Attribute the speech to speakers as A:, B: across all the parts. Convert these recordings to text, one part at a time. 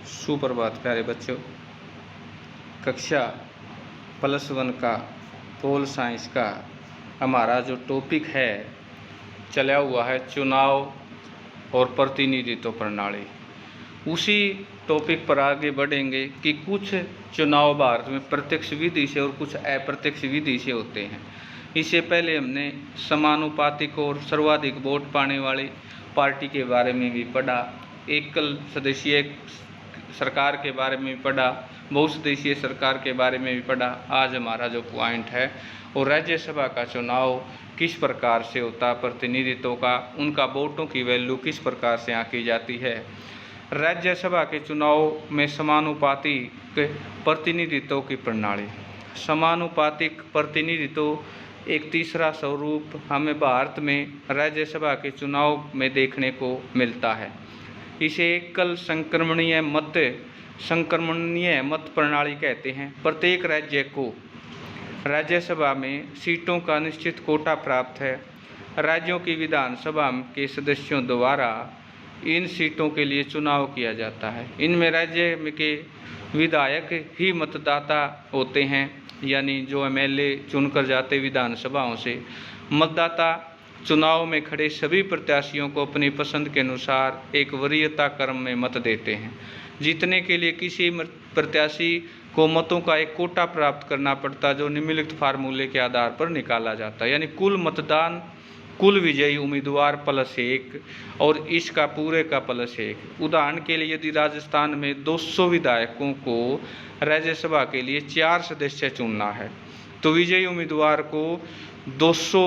A: सुप्रभात प्यारे बच्चों। कक्षा +1 का पोल साइंस का हमारा जो टॉपिक है चला हुआ है चुनाव और प्रतिनिधित्व प्रणाली। उसी टॉपिक पर आगे बढ़ेंगे कि कुछ चुनाव भारत में प्रत्यक्ष विधि से और कुछ अप्रत्यक्ष विधि से होते हैं। इससे पहले हमने समानुपातिक और सर्वाधिक वोट पाने वाली पार्टी के बारे में भी पढ़ा, एकल सदस्यीय सरकार के बारे में भी पढ़ा, बहुसदस्यीय सरकार के बारे में भी पढ़ा। आज हमारा जो पॉइंट है वो राज्यसभा का चुनाव किस प्रकार से होता, प्रतिनिधित्व का उनका वोटों की वैल्यू किस प्रकार से आंकी जाती है। राज्यसभा के चुनाव में समानुपातिक प्रतिनिधित्व की प्रणाली। समानुपातिक प्रतिनिधित्व एक तीसरा स्वरूप हमें भारत में राज्यसभा के चुनाव में देखने को मिलता है। इसे एकल संक्रमणीय मत प्रणाली कहते हैं। प्रत्येक राज्य को राज्यसभा में सीटों का निश्चित कोटा प्राप्त है। राज्यों की विधानसभा के सदस्यों द्वारा इन सीटों के लिए चुनाव किया जाता है। इनमें राज्य के विधायक ही मतदाता होते हैं, यानी जो एमएलए चुनकर जाते विधानसभाओं से। मतदाता चुनाव में खड़े सभी प्रत्याशियों को अपनी पसंद के अनुसार एक वरीयता क्रम में मत देते हैं। जीतने के लिए किसी प्रत्याशी को मतों का एक कोटा प्राप्त करना पड़ता, जो निम्नलिखित फार्मूले के आधार पर निकाला जाता है, यानी कुल मतदान कुल विजयी उम्मीदवार +1 और इसका पूरे का +1। उदाहरण के लिए यदि राजस्थान में 200 विधायकों को राज्यसभा के लिए 4 सदस्य चुनना है तो विजयी उम्मीदवार को 200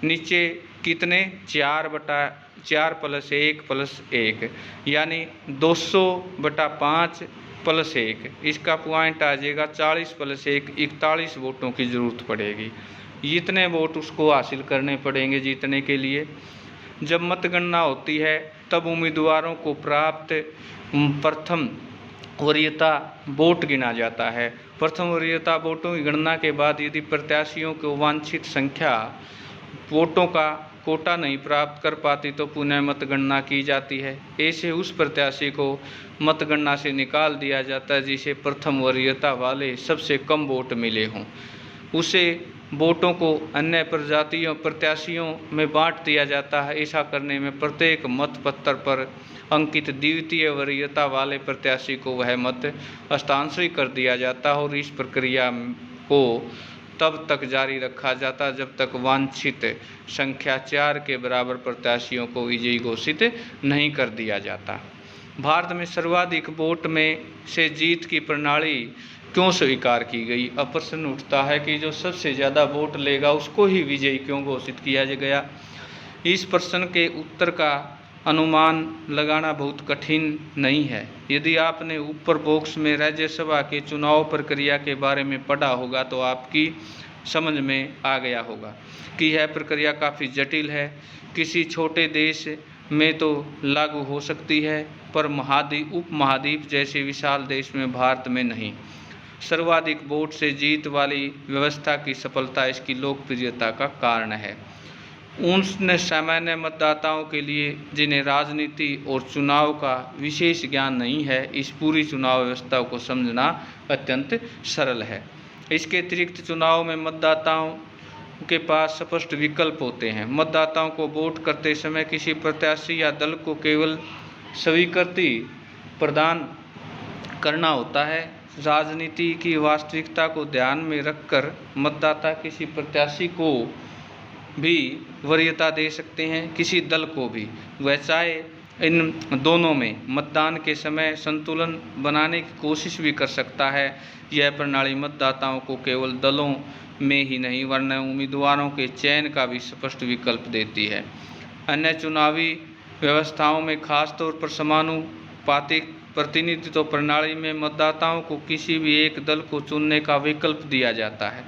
A: नीचे कितने 4/4 + 1 यानी 200/5 +1। इसका पॉइंट आ जाएगा 40 + 1 41 वोटों की ज़रूरत पड़ेगी। इतने वोट उसको हासिल करने पड़ेंगे जीतने के लिए। जब मतगणना होती है तब उम्मीदवारों को प्राप्त प्रथम वरीयता वोट गिना जाता है। प्रथम वरीयता वोटों की गणना के बाद यदि प्रत्याशियों को वांछित संख्या वोटों का कोटा नहीं प्राप्त कर पाती तो पुनः मतगणना की जाती है। ऐसे उस प्रत्याशी को मतगणना से निकाल दिया जाता है जिसे प्रथम वरीयता वाले सबसे कम वोट मिले हों। उसे वोटों को अन्य प्रत्याशियों में बांट दिया जाता है। ऐसा करने में प्रत्येक मतपत्र पर अंकित द्वितीय वरीयता वाले प्रत्याशी को वह मत हस्तांतरित कर दिया जाता है और इस प्रक्रिया को तब तक जारी रखा जाता जब तक वांछित संख्या 4 के बराबर प्रत्याशियों को विजयी घोषित नहीं कर दिया जाता। भारत में सर्वाधिक वोट में से जीत की प्रणाली क्यों स्वीकार की गई। अब प्रश्न उठता है कि जो सबसे ज़्यादा वोट लेगा उसको ही विजयी क्यों घोषित किया गया। इस प्रश्न के उत्तर का अनुमान लगाना बहुत कठिन नहीं है। यदि आपने ऊपर बॉक्स में राज्यसभा के चुनाव प्रक्रिया के बारे में पढ़ा होगा तो आपकी समझ में आ गया होगा कि यह प्रक्रिया काफ़ी जटिल है। किसी छोटे देश में तो लागू हो सकती है पर उपमहाद्वीप जैसे विशाल देश में भारत में नहीं। सर्वाधिक वोट से जीत वाली व्यवस्था की सफलता इसकी लोकप्रियता का कारण है। उन सामान्य मतदाताओं के लिए जिन्हें राजनीति और चुनाव का विशेष ज्ञान नहीं है, इस पूरी चुनाव व्यवस्था को समझना अत्यंत सरल है। इसके अतिरिक्त चुनाव में मतदाताओं के पास स्पष्ट विकल्प होते हैं। मतदाताओं को वोट करते समय किसी प्रत्याशी या दल को केवल स्वीकृति प्रदान करना होता है। राजनीति की वास्तविकता को ध्यान में रखकर मतदाता किसी प्रत्याशी को भी वरीयता दे सकते हैं, किसी दल को भी। वह चाहे इन दोनों में मतदान के समय संतुलन बनाने की कोशिश भी कर सकता है। यह प्रणाली मतदाताओं को केवल दलों में ही नहीं वरन उम्मीदवारों के चयन का भी स्पष्ट विकल्प देती है। अन्य चुनावी व्यवस्थाओं में खासतौर पर समानुपातिक प्रतिनिधित्व प्रणाली में मतदाताओं को किसी भी एक दल को चुनने का विकल्प दिया जाता है,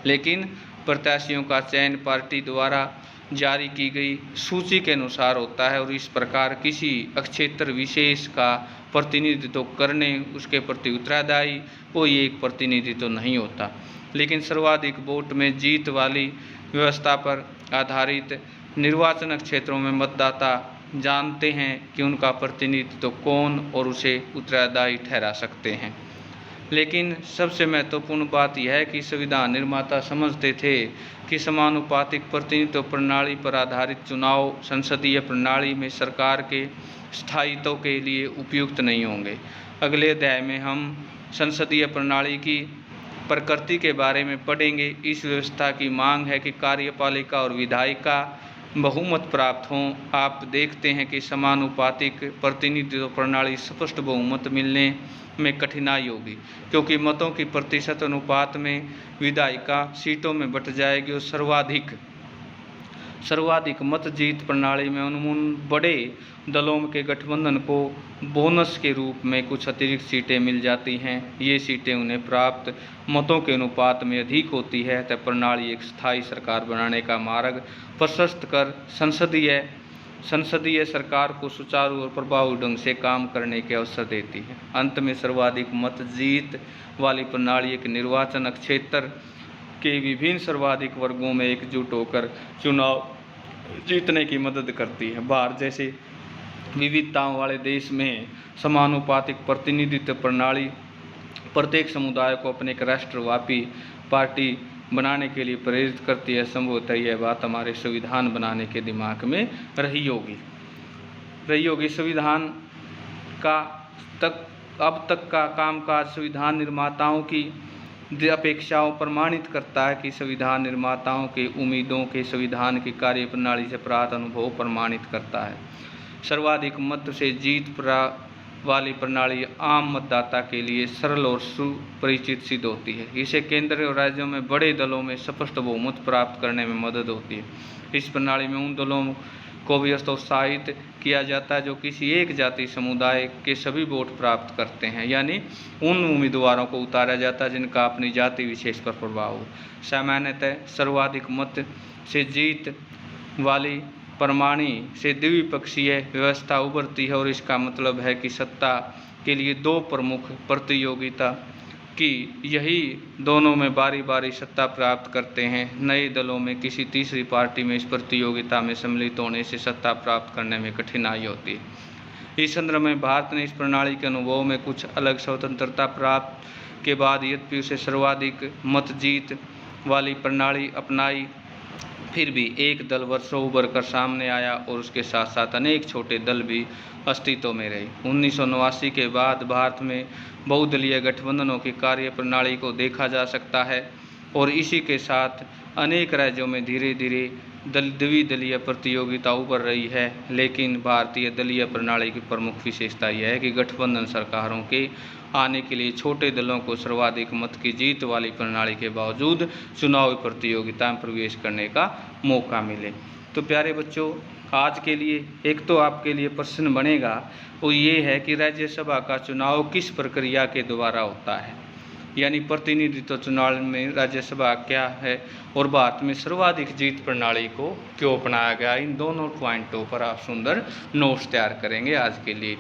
A: लेकिन प्रत्याशियों का चयन पार्टी द्वारा जारी की गई सूची के अनुसार होता है और इस प्रकार किसी क्षेत्र विशेष का प्रतिनिधित्व करने उसके प्रति उत्तरदायी कोई एक प्रतिनिधित्व नहीं होता। लेकिन सर्वाधिक वोट में जीत वाली व्यवस्था पर आधारित निर्वाचन क्षेत्रों में मतदाता जानते हैं कि उनका प्रतिनिधित्व तो कौन और उसे उत्तरदायी ठहरा सकते हैं। लेकिन सबसे महत्वपूर्ण बात यह है कि संविधान निर्माता समझते थे कि समानुपातिक प्रतिनिधित्व प्रणाली पर आधारित चुनाव संसदीय प्रणाली में सरकार के स्थायित्व के लिए उपयुक्त नहीं होंगे। अगले अध्याय में हम संसदीय प्रणाली की प्रकृति के बारे में पढ़ेंगे। इस व्यवस्था की मांग है कि कार्यपालिका और विधायिका बहुमत प्राप्त हों। आप देखते हैं कि समानुपातिक प्रतिनिधित्व प्रणाली स्पष्ट बहुमत मिलने में कठिनाई होगी, क्योंकि मतों की प्रतिशत अनुपात में विधायिका सीटों में बंट जाएगी और सर्वाधिक मत जीत प्रणाली में उन बड़े दलों के गठबंधन को बोनस के रूप में कुछ अतिरिक्त सीटें मिल जाती हैं। ये सीटें उन्हें प्राप्त मतों के अनुपात में अधिक होती है, तब प्रणाली एक स्थायी सरकार बनाने का मार्ग प्रशस्त कर संसदीय सरकार को सुचारू और प्रभावी ढंग से काम करने के अवसर देती है। अंत में सर्वाधिक मत जीत वाली प्रणाली एक निर्वाचन क्षेत्र के विभिन्न सर्वाधिक वर्गों में एकजुट होकर चुनाव जीतने की मदद करती है। भारत जैसे विविधताओं वाले देश में समानुपातिक प्रतिनिधित्व प्रणाली प्रत्येक समुदाय को अपने एक राष्ट्रव्यापी पार्टी बनाने के लिए प्रेरित करती है। संभवतः यह बात हमारे संविधान बनाने के दिमाग में रही होगी। संविधान का अब तक का कामकाज संविधान निर्माताओं की अपेक्षाओं प्रमाणित करता है कि संविधान निर्माताओं के उम्मीदों के संविधान की कार्य प्रणाली से प्राप्त अनुभव प्रमाणित करता है। सर्वाधिक मत से जीत वाली प्रणाली आम मतदाता के लिए सरल और सुपरिचित सिद्ध होती है। इसे केंद्र और राज्यों में बड़े दलों में स्पष्ट बहुमत प्राप्त करने में मदद होती है। इस प्रणाली में उन दलों को भी हतोत्साहित किया जाता है जो किसी एक जाति समुदाय के सभी वोट प्राप्त करते हैं, यानी उन उम्मीदवारों को उतारा जाता है जिनका अपनी जाति विशेष पर प्रभाव हो। सामान्यतः सर्वाधिक मत से जीत वाली प्रणाली से द्विपक्षीय व्यवस्था उभरती है, और इसका मतलब है कि सत्ता के लिए दो प्रमुख प्रतियोगिता कि यही दोनों में बारी बारी सत्ता प्राप्त करते हैं। नए दलों में किसी तीसरी पार्टी में इस प्रतियोगिता में सम्मिलित होने से सत्ता प्राप्त करने में कठिनाई होती है। इस संदर्भ में भारत ने इस प्रणाली के अनुभव में कुछ अलग स्वतंत्रता प्राप्त के बाद यद्यपि उसे सर्वाधिक मत जीत वाली प्रणाली अपनाई, फिर भी एक दल वर्षों उभर कर सामने आया और उसके साथ साथ अनेक छोटे दल भी अस्तित्व में रहे। 1989 के बाद भारत में बहुदलीय गठबंधनों की कार्य प्रणाली को देखा जा सकता है, और इसी के साथ अनेक राज्यों में धीरे धीरे द्विदलीय प्रतियोगिता उभर रही है। लेकिन भारतीय दलीय प्रणाली की प्रमुख विशेषता यह है कि गठबंधन सरकारों के आने के लिए छोटे दलों को सर्वाधिक मत की जीत वाली प्रणाली के बावजूद चुनावी प्रतियोगिता में प्रवेश करने का मौका मिले। तो प्यारे बच्चों, आज के लिए एक तो आपके लिए प्रश्न बनेगा, वो ये है कि राज्यसभा का चुनाव किस प्रक्रिया के द्वारा होता है, यानी प्रतिनिधित्व चुनाव में राज्यसभा क्या है, और भारत में सर्वाधिक जीत प्रणाली को क्यों अपनाया गया। इन दोनों पॉइंटों पर आप सुंदर नोट्स तैयार करेंगे। आज के लिए